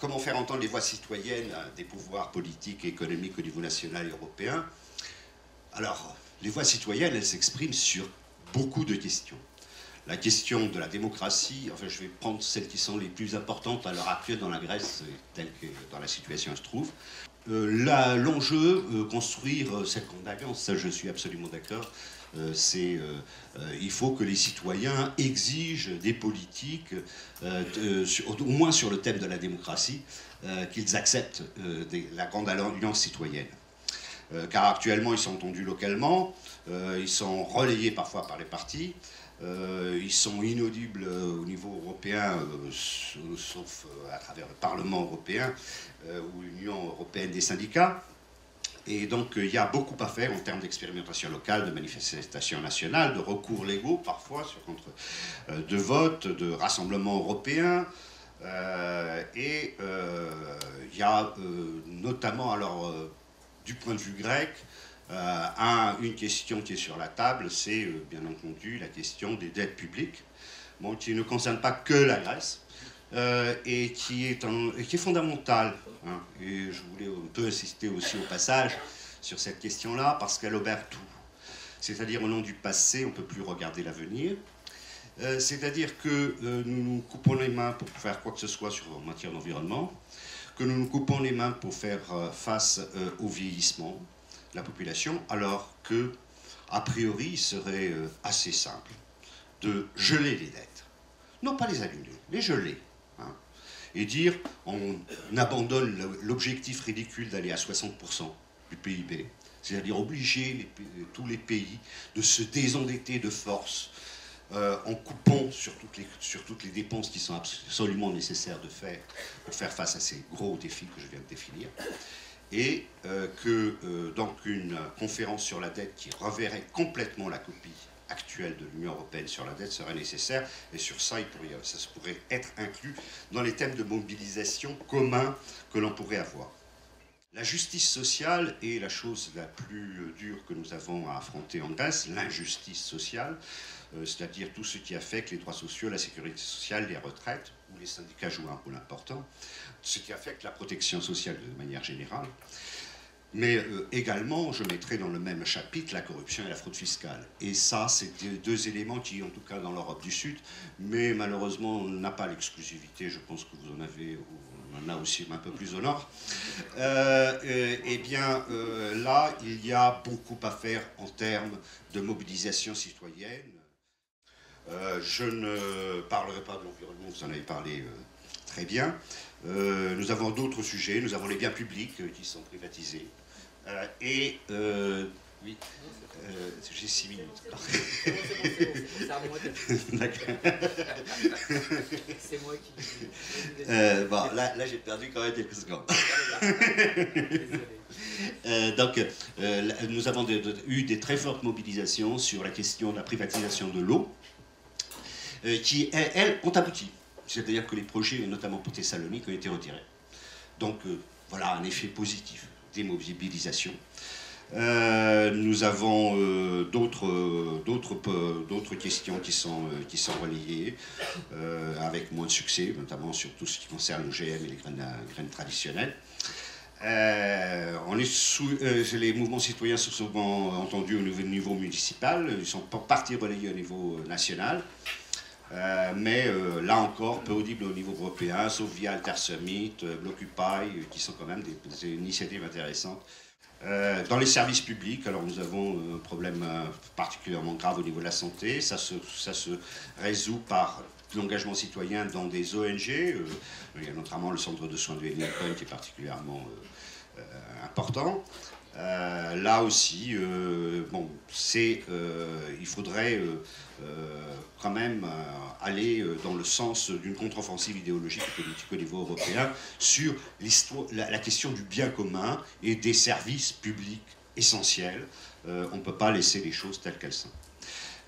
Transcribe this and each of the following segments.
comment faire entendre les voix citoyennes des pouvoirs politiques et économiques au niveau national et européen? Alors, les voix citoyennes, elles s'expriment sur beaucoup de questions. La question de la démocratie, enfin je vais prendre celles qui sont les plus importantes à l'heure actuelle dans la Grèce, telle que dans la situation elle se trouve. L'enjeu, construire cette convergence, ça je suis absolument d'accord, il faut que les citoyens exigent des politiques, au moins sur le thème de la démocratie, qu'ils acceptent la grande alliance citoyenne. Car actuellement ils sont entendus localement, ils sont relayés parfois par les partis, ils sont inaudibles au niveau européen, sauf à travers le Parlement européen ou l'Union européenne des syndicats. Et donc il y a beaucoup à faire en termes d'expérimentation locale, de manifestation nationale, de recours légaux parfois, de votes, de rassemblements européens. Il y a notamment, alors, du point de vue grec, une question qui est sur la table, c'est bien entendu la question des dettes publiques, bon, qui ne concerne pas que la Grèce, et qui est fondamentale. Hein. Et je voulais un peu insister aussi au passage sur cette question-là, parce qu'elle obère tout. C'est-à-dire, au nom du passé, on ne peut plus regarder l'avenir. C'est-à-dire que nous nous coupons les mains pour faire quoi que ce soit en matière d'environnement, que nous nous coupons les mains pour faire face au vieillissement de la population, alors que, a priori, il serait assez simple de geler les dettes. Non pas les annuler, les geler. Hein, et dire, on abandonne l'objectif ridicule d'aller à 60% du PIB, c'est-à-dire obliger tous les pays de se désendetter de force, en coupant sur toutes les dépenses qui sont absolument nécessaires pour faire face à ces gros défis que je viens de définir, et donc une conférence sur la dette qui reverrait complètement la copie actuelle de l'Union européenne sur la dette serait nécessaire, et sur ça, ça pourrait être inclus dans les thèmes de mobilisation communs que l'on pourrait avoir. La justice sociale est la chose la plus dure que nous avons à affronter en Grèce, l'injustice sociale, c'est-à-dire tout ce qui affecte les droits sociaux, la sécurité sociale, les retraites, où les syndicats jouent un rôle important, ce qui affecte la protection sociale de manière générale. Mais également, je mettrai dans le même chapitre la corruption et la fraude fiscale. Et ça, c'est deux éléments qui, en tout cas dans l'Europe du Sud, mais malheureusement, on n'a pas l'exclusivité, je pense que vous en avez, on en a aussi un peu plus au nord. Là, il y a beaucoup à faire en termes de mobilisation citoyenne. Je ne parlerai pas de l'environnement, vous en avez parlé très bien. Nous avons d'autres sujets, nous avons les biens publics qui sont privatisés. Oui, j'ai 6 minutes. C'est à moi de... D'accord. C'est moi qui... Bon, là j'ai perdu quand même quelques secondes. Nous avons eu des très fortes mobilisations sur la question de la privatisation de l'eau, qui, elles, ont abouti. C'est-à-dire que les projets, notamment pour Thessalonique, ont été retirés. Donc, voilà un effet positif des mobilisations. Nous avons d'autres questions qui sont relayées, avec moins de succès, notamment sur tout ce qui concerne l'OGM et les graines traditionnelles. Les mouvements citoyens sont souvent entendus au niveau municipal, ils sont pour partie relayés au niveau national. Mais là encore, peu audible au niveau européen, sauf via Alter Summit, Blockupy, qui sont quand même des initiatives intéressantes. Dans les services publics, alors nous avons un problème particulièrement grave au niveau de la santé. Ça se résout par l'engagement citoyen dans des ONG. Il y a notamment le centre de soins de Lincoln qui est particulièrement important. Là aussi, il faudrait quand même aller dans le sens d'une contre-offensive idéologique et politique au niveau européen sur la question du bien commun et des services publics essentiels. On ne peut pas laisser les choses telles qu'elles sont.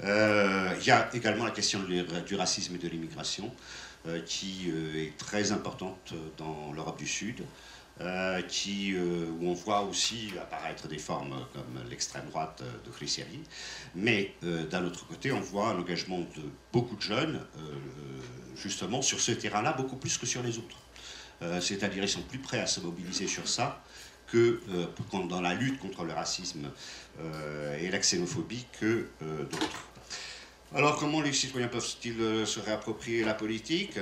Il y a également la question du racisme et de l'immigration qui est très importante dans l'Europe du Sud. Où on voit aussi apparaître des formes comme l'extrême droite de Chrysiali, mais d'un autre côté, on voit un engagement de beaucoup de jeunes, justement sur ce terrain-là, beaucoup plus que sur les autres. c'est-à-dire ils sont plus prêts à se mobiliser sur ça que dans la lutte contre le racisme et la xénophobie que d'autres. Alors comment les citoyens peuvent-ils se réapproprier la politique ?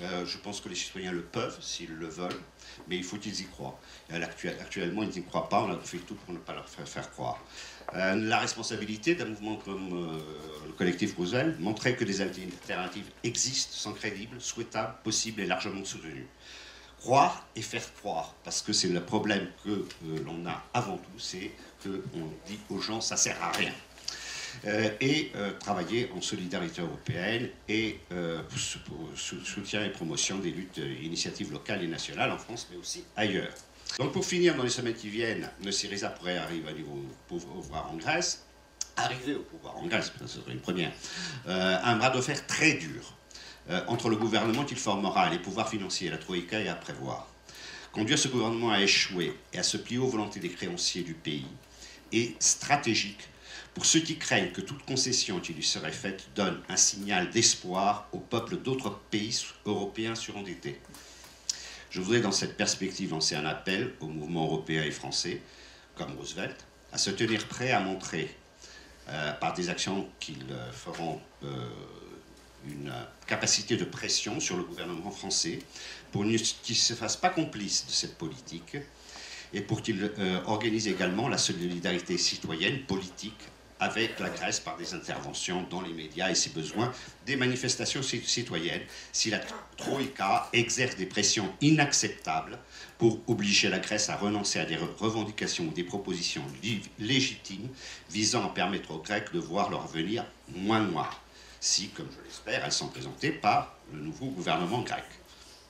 Je pense que les citoyens le peuvent s'ils le veulent, mais il faut qu'ils y croient. Actuellement, ils n'y croient pas, on a fait tout pour ne pas leur faire croire. La responsabilité d'un mouvement comme le collectif Roosevelt montrait que des alternatives existent, sont crédibles, souhaitables, possibles et largement soutenues. Croire et faire croire, parce que c'est le problème que l'on a avant tout, c'est qu'on dit aux gens ça sert à rien. Travailler en solidarité européenne et pour soutien et promotion des luttes et initiatives locales et nationales en France, mais aussi ailleurs. Donc pour finir, dans les semaines qui viennent, le Syriza pourrait arriver au pouvoir en Grèce, ce serait une première, un bras de fer très dur entre le gouvernement qu'il formera, les pouvoirs financiers, la Troïka et à prévoir. Conduire ce gouvernement à échouer et à se plier aux volontés des créanciers du pays est stratégique pour ceux qui craignent que toute concession qui lui serait faite donne un signal d'espoir aux peuples d'autres pays européens surendettés. Je voudrais dans cette perspective lancer un appel aux mouvements européens et français, comme Roosevelt, à se tenir prêts à montrer, par des actions qu'ils feront, une capacité de pression sur le gouvernement français pour qu'il ne se fasse pas complice de cette politique et pour qu'il organise également la solidarité citoyenne, politique, avec la Grèce par des interventions dans les médias et, si besoin, des manifestations citoyennes, si la Troïka exerce des pressions inacceptables pour obliger la Grèce à renoncer à des revendications ou des propositions légitimes visant à permettre aux Grecs de voir leur avenir moins noir, si, comme je l'espère, elles sont présentées par le nouveau gouvernement grec.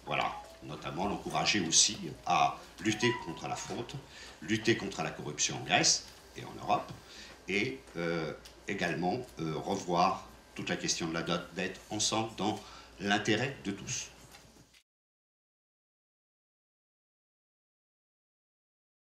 Voilà, notamment l'encourager aussi à lutter contre la fraude, lutter contre la corruption en Grèce et en Europe, et également revoir toute la question de la dette ensemble dans l'intérêt de tous.